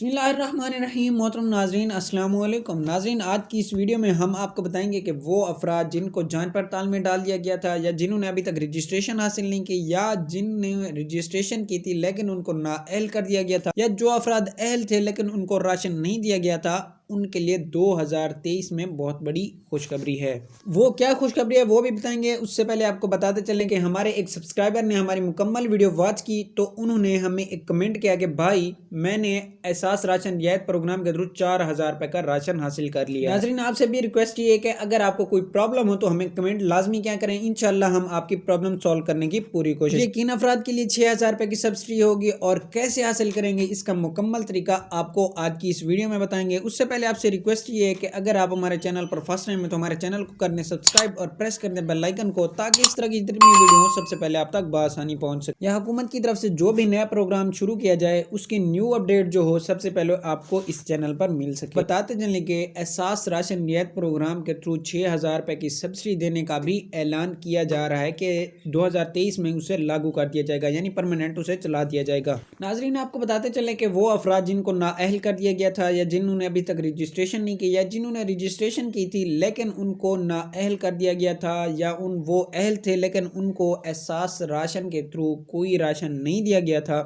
बिस्मिल्लाहिर्रहमानिर्रहीम। मोहतरम नाजरीन, अस्सलाम वालेकुम। नाजरीन, आज की इस वीडियो में हम आपको बताएंगे कि वो अफराद जिनको जांच पड़ताल में डाल दिया गया था या जिन्होंने अभी तक रजिस्ट्रेशन हासिल नहीं की या जिनने रजिस्ट्रेशन की थी लेकिन उनको नाअहल कर दिया गया था या जो अफराद अहल थे लेकिन उनको राशन नहीं दिया गया था, उनके लिए 2023 में बहुत बड़ी खुशखबरी है। वो क्या खुशखबरी है वो भी बताएंगे। उससे पहले आपको बताते चलें कि हमारे एक सब्सक्राइबर ने हमारी मुकम्मल वीडियो वॉच की तो उन्होंने हमें एक कमेंट किया कि भाई मैंने एहसास राशन रियायत प्रोग्राम के थ्रू 4000 रुपए का राशन हासिल कर लिया। नाज़रीन, आपसे भी रिक्वेस्ट ये है कि अगर आपको कोई प्रॉब्लम हो तो हमें कमेंट लाजमी क्या करें, इंशाल्लाह हम आपकी प्रॉब्लम सॉल्व करने की पूरी कोशिश। ये किन अफराद के लिए 6000 रुपए की सब्सिडी होगी और कैसे हासिल करेंगे इसका मुकम्मल तरीका आपको आज की इस वीडियो में बताएंगे। उससे पहले आपसे रिक्वेस्ट ये है कि अगर आप हमारे चैनल पर फर्स्ट टाइम है तो हमारे चैनल को करने सब्सक्राइब और प्रेस कर दें बेल आइकन को, ताकि इस तरह की जितनी वीडियो हो सबसे पहले आप तक बआसानी पहुंच सके। या हुकूमत की तरफ से जो भी नया प्रोग्राम शुरू किया जाए उसकी न्यू अपडेट जो हो सबसे पहले आपको इस चैनल पर मिल सके। बताते चलें कि एहसास राशन रियायत प्रोग्राम के थ्रू 6000 रुपए की सब्सिडी देने का भी ऐलान किया जा रहा है कि 2023 में उसे लागू कर दिया जाएगा, यानी परमानेंट उसे चला दिया जाएगा। नाजरीन, आपको बताते चले कि वो अफराद जिनको नाअहल कर दिया गया था या जिन्होंने अभी तक रजिस्ट्रेशन नहीं की या जिन्होंने रजिस्ट्रेशन की थी लेकिन उनको नाअहल कर दिया गया था या वो अहल थे लेकिन उनको एहसास राशन के थ्रू कोई राशन नहीं दिया गया था,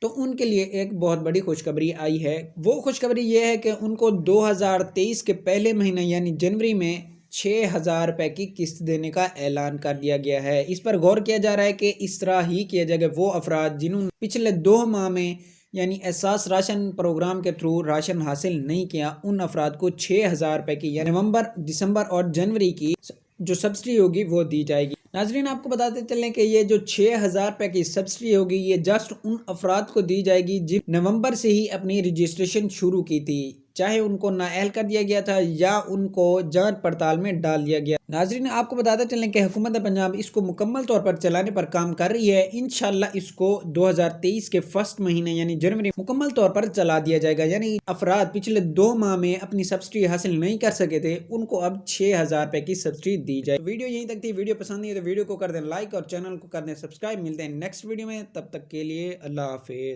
तो उनके लिए एक बहुत बड़ी खुशखबरी आई है। वो खुशखबरी ये है कि उनको 2023 के पहले महीने यानी जनवरी में 6000 रुपए की किस्त देने का ऐलान कर दिया गया है। इस पर गौर किया जा रहा है कि इस तरह ही किया जाएगा। वो अफराद जिन्होंने पिछले 2 माह में यानी एहसास राशन प्रोग्राम के थ्रू राशन हासिल नहीं किया, उन अफराद को 6000 रुपए की या नवंबर, दिसंबर और जनवरी की जो सब्सिडी होगी वो दी जाएगी। नाजरीन, आपको बताते चलें कि ये जो 6000 रुपए की सब्सिडी होगी ये जस्ट उन अफराद को दी जाएगी जिन नवंबर से ही अपनी रजिस्ट्रेशन शुरू की थी, चाहे उनको नाअहल कर दिया गया था या उनको जांच पड़ताल में डाल दिया गया। नाजरीन, आपको बताते चलें कि हुकूमत पंजाब इसको मुकम्मल तौर पर चलाने पर काम कर रही है। इंशाल्लाह इसको 2023 के फर्स्ट महीने यानी जनवरी मुकम्मल तौर पर चला दिया जाएगा। यानी अफराद पिछले 2 माह में अपनी सब्सिडी हासिल नहीं कर सके थे, उनको अब 6000 रुपए की सब्सिडी दी जाए। वीडियो यहीं तक थी। वीडियो पसंद नहीं है तो वीडियो को कर दें लाइक और चैनल को कर दें सब्सक्राइब। मिलते हैं नेक्स्ट वीडियो में, तब तक के लिए अल्लाह हाफिज।